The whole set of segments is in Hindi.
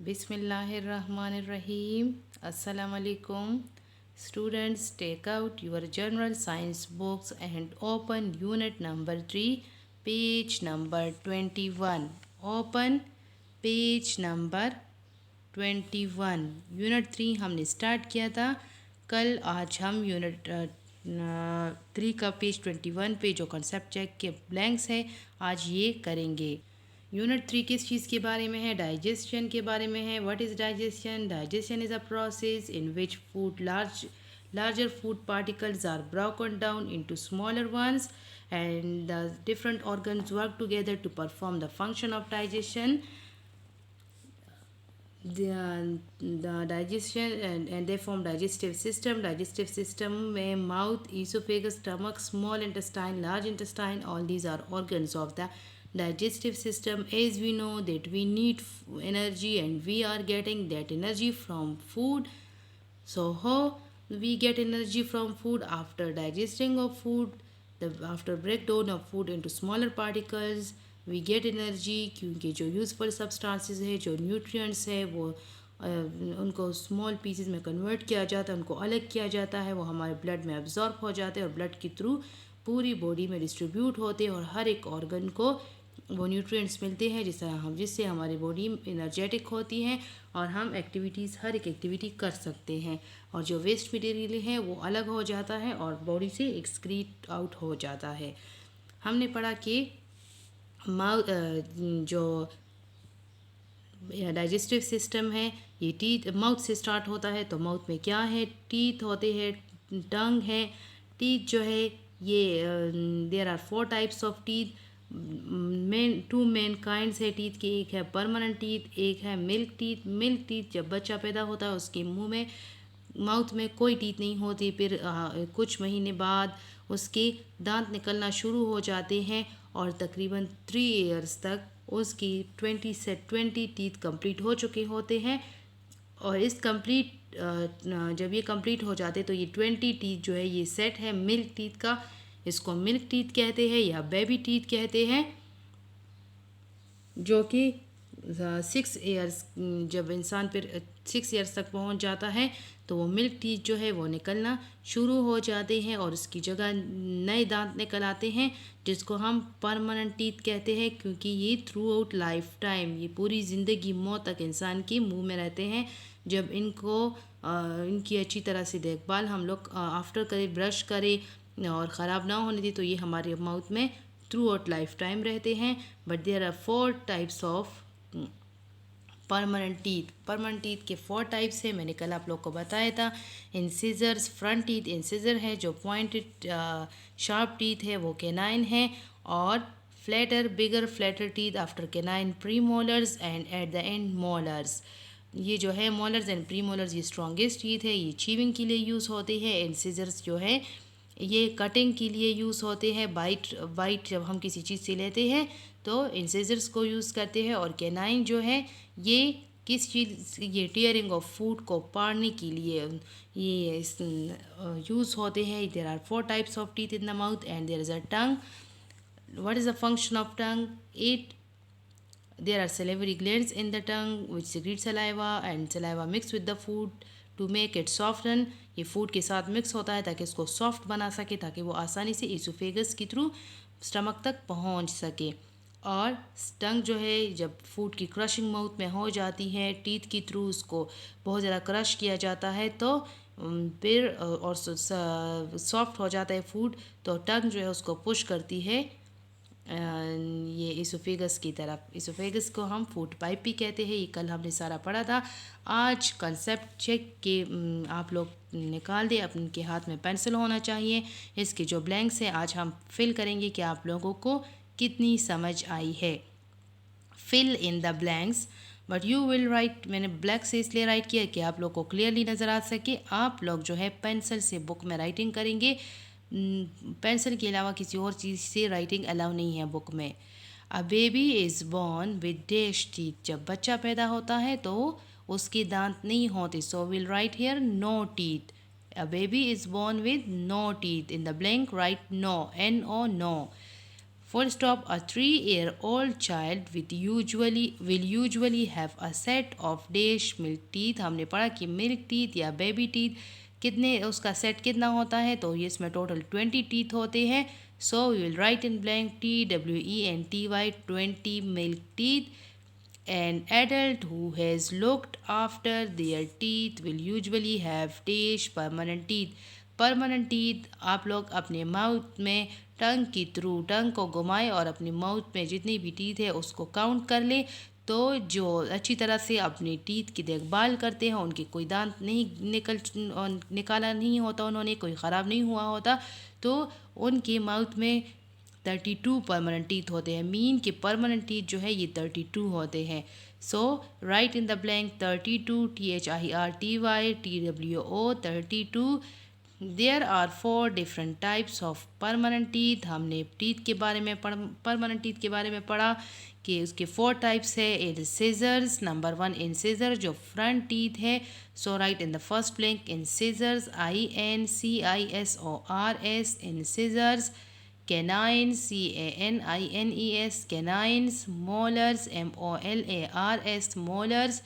Bismillahirrahmanirrahim. Assalamu alaikum. Students, take out your general science books and open unit number 3, page number 21. Open page number 21. Unit 3 हमने स्टार्ट किया था कल। आज हम यूनिट 3 का पेज 21 पे जो कंसेप्ट चेक के ब्लैंक्स है आज ये करेंगे। यूनिट 3 किस चीज़ के बारे में है? डाइजेशन के बारे में है। What is digestion? Digestion is a process in which food larger food particles are broken down into smaller ones and the different organs work together to perform the function of digestion. The digestion and they form digestive system में mouth, esophagus, stomach, small intestine, large intestine, all these are organs of the digestive system. As we know that we need energy and we are getting that energy from food. So how we get energy from food? After digesting of food, after breakdown of food into smaller particles we get energy, क्योंकि जो यूज़फुल सब्सटेंसेस है, जो न्यूट्रिएंट्स है, वो उनको स्मॉल पीसेस में कन्वर्ट किया जाता है, उनको अलग किया जाता है, वो हमारे ब्लड में एब्जॉर्ब हो जाते हैं और ब्लड के थ्रू पूरी बॉडी में डिस्ट्रीब्यूट होते हैं और हर एक ऑर्गन को वो न्यूट्रिएंट्स मिलते हैं जिससे हमारी बॉडी एनर्जेटिक होती है और हम एक्टिविटीज़ हर एक एक्टिविटी कर सकते हैं और जो वेस्ट मटेरियल है वो अलग हो जाता है और बॉडी से एक्सक्रीट आउट हो जाता है। हमने पढ़ा कि जो डाइजेस्टिव सिस्टम है ये टीथ माउथ से स्टार्ट होता है। तो माउथ में क्या है? टीथ होते हैं, टंग है। टीथ जो है ये there are 4 types of teeth. Two main kinds है टीथ के। एक है परमानेंट टीथ, एक है मिल्क टीथ। मिल्क टीथ जब बच्चा पैदा होता है उसके मुंह में माउथ में कोई टीथ नहीं होती, फिर कुछ महीने बाद उसके दांत निकलना शुरू हो जाते हैं और तकरीबन 3 ईयर्स तक उसकी 20 से 20 टीथ कंप्लीट हो चुके होते हैं और इस कंप्लीट जब ये कंप्लीट हो जाते तो ये 20 टीथ जो है ये सेट है मिल्क टीथ का। इसको मिल्क टीथ कहते हैं या बेबी टीथ कहते हैं, जो कि 6 ईयर्स जब इंसान फिर 6 ईयर्स तक पहुंच जाता है तो वो मिल्क टीथ जो है वो निकलना शुरू हो जाते हैं और उसकी जगह नए दांत निकल आते हैं जिसको हम परमानेंट टीथ कहते हैं, क्योंकि ये थ्रू आउट लाइफ टाइम ये पूरी ज़िंदगी मौत तक इंसान के मुंह में रहते हैं। जब इनकी अच्छी तरह से देखभाल हम लोग आफ्टर करें, ब्रश करें और ख़राब ना होने दें तो ये हमारे माउथ में थ्रू आउट लाइफ टाइम रहते हैं। But there are 4 types of permanent teeth. Permanent teeth के 4 टाइप्स है, मैंने कल आप लोग को बताया था। इंसिजर्स, फ्रंट टीथ इंसिजर है जो पॉइंटेड शार्प टीथ है वो कैनाइन है, और flatter bigger flatter teeth after canine premolars and at the end molars. ये जो है मोलर्स एंड प्रीमोलर्स ये स्ट्रॉन्गेस्ट टीथ है, ये चीविंग के लिए यूज़ होते हैं। इंसिजर्स जो है ये कटिंग के लिए यूज़ होते हैं। बाइट जब हम किसी चीज़ से लेते हैं तो इंसिजर्स को यूज़ करते हैं, और कैनाइन जो है ये किस चीज़ ये टीयरिंग ऑफ फूड को पाड़ने के लिए ये यूज़ होते हैं। There are 4 types of teeth in the mouth and there is a tongue. What is the function of tongue? There are salivary glands in the tongue which secrete saliva and saliva mixed with the food to make it soften. ये फूड के साथ मिक्स होता है ताकि इसको सॉफ्ट बना सके, ताकि वो आसानी से इसोफेगस के थ्रू स्टमक तक पहुंच सके। और टंग जो है जब फूड की क्रशिंग माउथ में हो जाती है टीथ के थ्रू उसको बहुत ज़्यादा क्रश किया जाता है तो फिर और सॉफ्ट हो जाता है फूड, तो टंग जो है उसको पुश करती है ये इसोफेगस की तरफ। इसोफेगस को हम फूड पाइप भी कहते हैं। ये कल हमने सारा पढ़ा था। आज कंसेप्ट चेक के आप लोग निकाल दें, अपने हाथ में पेंसिल होना चाहिए। इसके जो ब्लैंक्स हैं आज हम फिल करेंगे कि आप लोगों को कितनी समझ आई है। Fill in the blanks but you will write. मैंने ब्लैक से इसलिए राइट किया कि आप लोग को क्लियरली नज़र आ सके। आप लोग जो है पेंसिल से बुक में राइटिंग करेंगे, पेंसिल के अलावा किसी और चीज़ से राइटिंग अलाउ नहीं है बुक में। अ baby is born with dash teeth. जब बच्चा पैदा होता है तो उसके दांत नहीं होते, so will write here no teeth. A baby is born with no teeth. In the blank write no, NO, no. Full stop. A 3-year-old child will usually have a set of dash milk teeth. हमने पढ़ा कि मिल्क टीथ या बेबी टीथ कितने, उसका सेट कितना होता है, तो ये इसमें टोटल 20 टीथ होते हैं. So we will write in blank TWENTY 20 milk teeth. An adult who has looked after their teeth will usually have dash permanent teeth. Permanent teeth आप लोग अपने माउथ में टंग को घुमाएं और अपने माउथ में जितनी भी टीथ है उसको काउंट कर ले. तो जो अच्छी तरह से अपनी टीथ की देखभाल करते हैं, उनके कोई दांत नहीं निकाला नहीं होता, उन्होंने कोई ख़राब नहीं हुआ होता, तो उनके माउथ में 32 परमानेंट टीथ होते हैं. मीन के परमानेंट टीथ जो है ये 32 होते हैं. So write in the blank 32 THIRTY TWO 32. There are 4 different types of permanent teeth. हमने टीथ के बारे में परमानेंट टीथ के बारे में पढ़ा कि उसके 4 टाइप्स है. Incisors. Number 1 incisor जो फ्रंट टीथ है. So write in the first blank incisors INCISORS incisors. Canines CANINES canines. Molars MOLARS molars.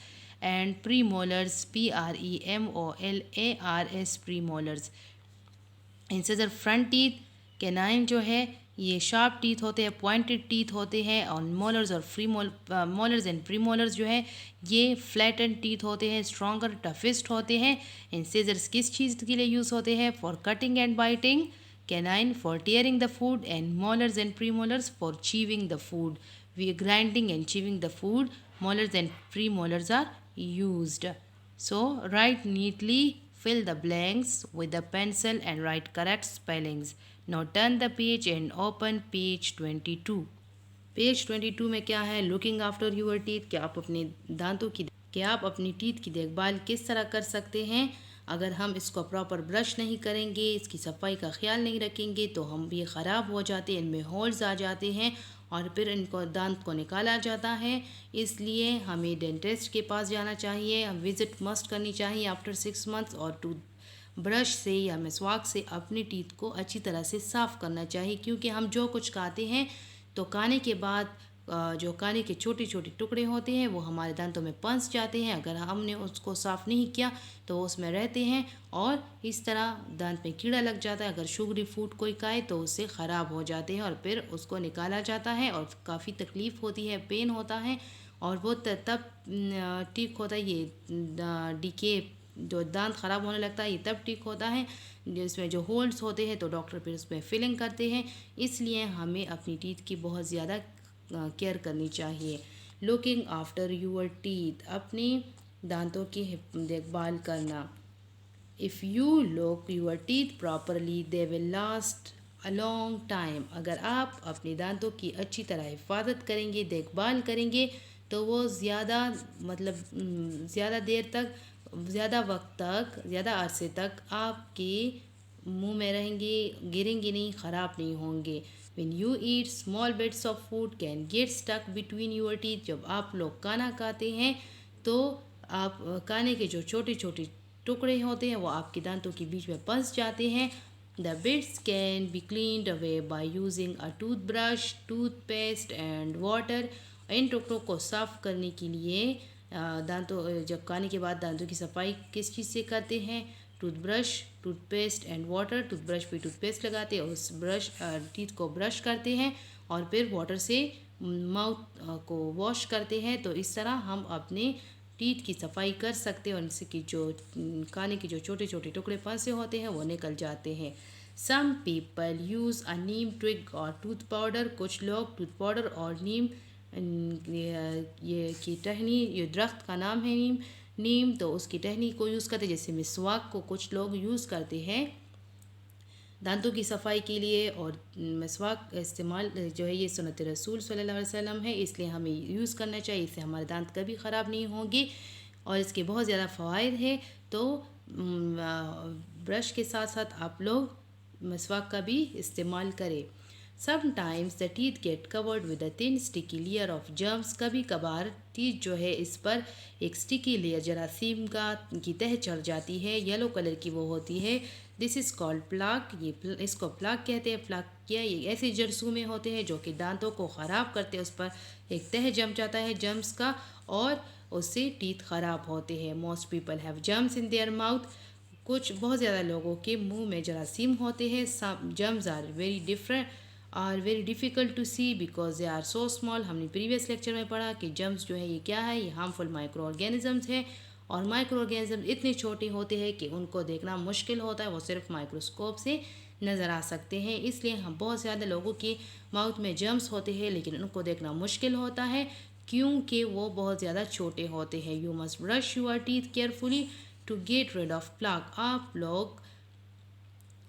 And premolars PREMOLARS premolars. Incisor front teeth. Canine जो है ये शार्प टीथ होते हैं, पॉइंटेड टीथ होते हैं. और मोलर्स और मोलर्स एंड प्रीमोलर्स जो है ये फ्लैटेंड टीथ होते हैं, स्ट्रॉन्गर टफेस्ट होते हैं. इंसिजर्स किस चीज़ के लिए यूज़ होते हैं? For cutting and biting. Canine for tearing the food and molars and premolars for chewing the food. We are grinding and chewing the food. Molars and premolars are used. So write neatly, fill the blanks with the pencil and write correct spellings. Now turn the page and open page 22. Page 22 में क्या है? Looking after your teeth. क्या आप अपनी टीथ की देखभाल किस तरह कर सकते हैं? अगर हम इसको प्रॉपर ब्रश नहीं करेंगे, इसकी सफाई का ख्याल नहीं रखेंगे, तो हम ये ख़राब हो जाते हैं, इनमें होल्स आ जाते हैं और फिर इनको दांत को निकाला जाता है. इसलिए हमें डेंटिस्ट के पास जाना चाहिए, हम विज़िट मस्ट करनी चाहिए आफ्टर 6 months. और टूथ ब्रश से या मिसवाक से अपनी टीथ को अच्छी तरह से साफ़ करना चाहिए, क्योंकि हम जो कुछ खाते हैं तो खाने के बाद जो खाने के छोटे छोटे टुकड़े होते हैं वो हमारे दांतों में फंस जाते हैं. अगर हमने उसको साफ़ नहीं किया तो वो उसमें रहते हैं और इस तरह दांत में कीड़ा लग जाता है. अगर शुगरी फूड कोई खाए तो उससे ख़राब हो जाते हैं और फिर उसको निकाला जाता है और काफ़ी तकलीफ़ होती है, पेन होता है. और वो तब ठीक होता है. ये डीके जो दांत ख़राब होने लगता है ये तब ठीक होता है जिसमें जो होल्स होते हैं, तो डॉक्टर फिर उसमें फिलिंग करते हैं. इसलिए हमें अपनी टीथ की बहुत ज़्यादा केयर करनी चाहिए. Looking after your teeth. अपनी दांतों की देखभाल करना. If you look your teeth properly they will last a long time. अगर आप अपने दांतों की अच्छी तरह हिफाजत करेंगे, देखभाल करेंगे, तो वो ज़्यादा देर तक, ज़्यादा वक्त तक, ज़्यादा अरसे तक आपके मुंह में रहेंगे, गिरेंगे नहीं, ख़राब नहीं होंगे. When you eat, small bits of food can get stuck between your teeth. जब आप लोग खाना खाते हैं तो आप खाने के जो छोटे छोटे टुकड़े होते हैं वो आपके दांतों के बीच में फंस जाते हैं. The bits can be cleaned away by using a toothbrush, toothpaste and water. इन टुकड़ों को साफ़ करने के लिए जब खाने के बाद दांतों की सफाई किस चीज़ से करते हैं? Toothbrush, toothpaste and water. Toothbrush पे टूथपेस्ट लगाते हैं, उस टीथ को ब्रश करते हैं और फिर वाटर से माउथ को वॉश करते हैं. तो इस तरह हम अपने टीथ की सफाई कर सकते हैं और इसकी जो खाने के जो छोटे छोटे टुकड़े फंसे होते हैं वो निकल जाते हैं. Some people use a neem twig or tooth powder. कुछ लोग टूथ पाउडर और नीम ये की टहनी, ये दरख्त का नाम है नीम, तो उसकी टहनी को यूज़ करते हैं. जैसे मिसवाक को कुछ लोग यूज़ करते हैं दांतों की सफाई के लिए. और मिसवाक इस्तेमाल जो है ये सुन्नत रसूल सल्लल्लाहु अलैहि वसल्लम है, इसलिए हमें यूज़ करना चाहिए. इससे हमारे दांत कभी ख़राब नहीं होंगे और इसके बहुत ज़्यादा फ़वाइद है. तो ब्रश के साथ साथ आप लोग मिसवाक का भी इस्तेमाल करें. Sometimes the teeth get covered with a thin sticky layer of germs. कभी कभार टीथ जो है इस पर एक स्टिकी लेयर जरासीम का की तह चढ़ जाती है, येलो कलर की वो होती है. This is called plaque. इसको प्लाक कहते हैं. प्लाक क्या, ये ऐसे जरसूमे होते हैं जो कि दांतों को ख़राब करते हैं. उस पर एक तह जम जाता है जर्म्स का और उससे टीथ ख़राब होते हैं. Most people have germs in their mouth. कुछ बहुत ज़्यादा लोगों के मुंह में जरासीम होते हैं. Some germs are very difficult to see because they are so small. हमने प्रीवियस लेक्चर में पढ़ा कि जर्म्स जो है ये क्या है, ये हार्मफुल माइक्रो ऑर्गेनिजम्स है. और माइक्रो ऑर्गेनिज्म इतने छोटे होते हैं कि उनको देखना मुश्किल होता है, वो सिर्फ माइक्रोस्कोप से नज़र आ सकते हैं. इसलिए हम बहुत ज़्यादा लोगों के माउथ में जर्म्स होते हैं लेकिन उनको देखना मुश्किल होता है क्योंकि वो बहुत ज़्यादा छोटे होते हैं. You must brush your teeth carefully to get rid of plaque. आप लोग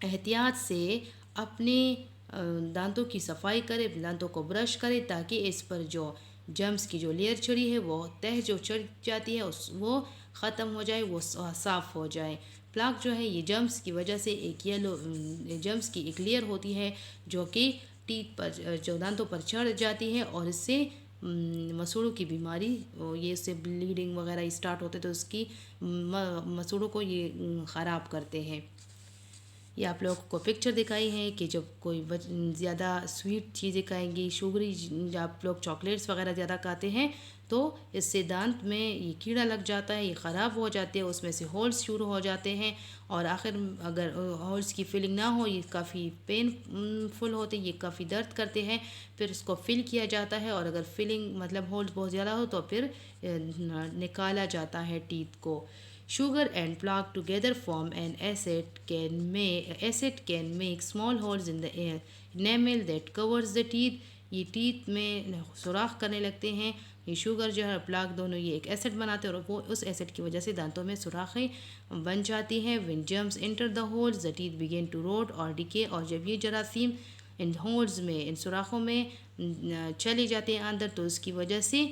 एहतियात से अपने दांतों की सफाई करें, दांतों को ब्रश करें ताकि इस पर जो जर्म्स की जो लेयर चढ़ी है, वो तह जो चढ़ जाती है उस वो ख़त्म हो जाए, वो साफ़ हो जाए. प्लाक जो है ये जर्म्स की वजह से एक येलो जर्म्स की एक लेयर होती है जो कि टीथ पर जो दांतों पर चढ़ जाती है और इससे मसूड़ों की बीमारी, ये इससे ब्लीडिंग वगैरह स्टार्ट होते तो उसकी मसूड़ों को ये ख़राब करते हैं. ये आप लोगों को पिक्चर दिखाई है कि जब कोई ज़्यादा स्वीट चीज़ें खाएंगी, शुगरी, आप लोग चॉकलेट्स वगैरह ज़्यादा खाते हैं तो इससे दांत में ये कीड़ा लग जाता है, ये ख़राब हो जाते हैं, उसमें से होल्स शुरू हो जाते हैं और आखिर अगर होल्स की फिलिंग ना हो, ये काफ़ी पेनफुल होते हैं, ये काफ़ी दर्द करते हैं. फिर इसको फिल किया जाता है और अगर फिलिंग मतलब होल्स बहुत ज़्यादा हो तो फिर निकाला जाता है टीथ को. Sugar and plaque together form an acid can make small holes in the enamel that covers the teeth. ये टीथ में सुराख करने लगते हैं. ये शुगर जो है प्लाक दोनों ये एक एसिड बनाते हैं और वो उस एसिड की वजह से दांतों में सुराखें बन जाती हैं. When germs enter the holes, the teeth begin to rot or decay. और जब ये जरासीम इन होल्स में, इन सुराखों में चले जाते हैं अंदर तो उसकी वजह से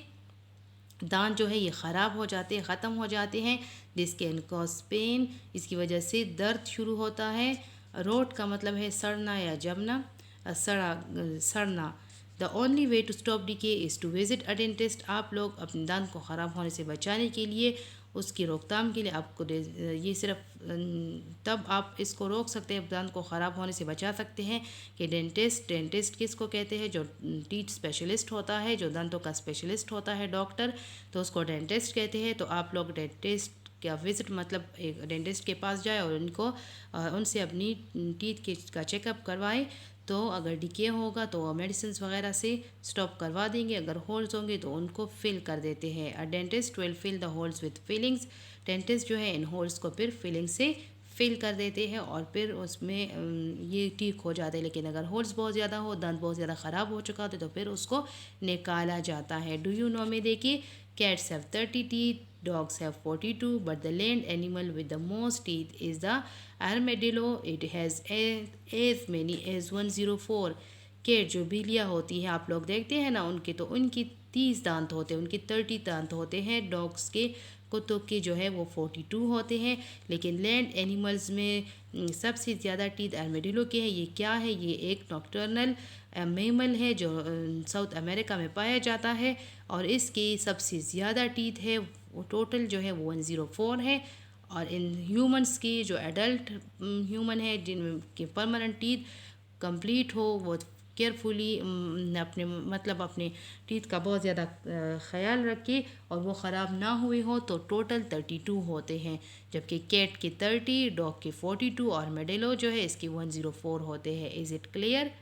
दांत जो है ये ख़राब हो जाते हैं, ख़त्म हो जाते हैं. This can cause pain. इसकी वजह से दर्द शुरू होता है. रोट का मतलब है सड़ना या जमना, सड़ना. The only way to stop decay is to visit a dentist. आप लोग अपने दांत को ख़राब होने से बचाने के लिए, उसकी रोकथाम के लिए आपको ये सिर्फ तब आप इसको रोक सकते हैं, दांत को ख़राब होने से बचा सकते हैं कि डेंटिस्ट किसको कहते हैं, जो टीथ स्पेशलिस्ट होता है, जो दांतों का स्पेशलिस्ट होता है डॉक्टर, तो उसको डेंटिस्ट कहते हैं. तो आप लोग डेंटिस्ट का विज़िट मतलब एक डेंटिस्ट के पास जाए और उनसे अपनी टीथ का चेकअप करवाएं. तो अगर डीके होगा तो मेडिसिन वगैरह से स्टॉप करवा देंगे. अगर होल्स होंगे तो उनको फिल कर देते हैं. A dentist will fill the holes with fillings. Dentist जो है इन होल्स को फिर फिलिंग से फिल कर देते हैं और फिर उसमें ये ठीक हो जाता है. लेकिन अगर होल्स बहुत ज़्यादा हो, दांत बहुत ज़्यादा ख़राब हो चुका हो तो फिर उसको निकाला जाता है. डू यू नो में देखिए, cats have 30 teeth, dogs have 42, but the land animal with the most teeth is the armadillo. It has as many as 104. Cat जो बिल्लियाँ होती हैं आप लोग देखते हैं ना, उनकी 30 दांत होते हैं, उनके 30 दांत होते हैं. डॉग्स के, कुत्तों के जो है वो 42 होते हैं. लेकिन लैंड एनिमल्स में सबसे ज़्यादा टीथ आर्मेडिलो के हैं. ये क्या है, ये एक नॉक्टर्नल मेमल है जो साउथ अमेरिका में पाया जाता है और इसकी सबसे ज़्यादा टीथ है, वो टोटल जो है वो 104 है. और इन ह्यूमंस की जो एडल्ट ह्यूमन है जिनके परमानेंट टीथ कंप्लीट हो, वो केयरफुली अपने टीथ का बहुत ज़्यादा ख्याल रखे और वो ख़राब ना हुए हो, तो टोटल 32 होते हैं. जबकि कैट के 30, डॉग के 42 और मेडेलो जो है इसके 104 होते हैं. Is it clear?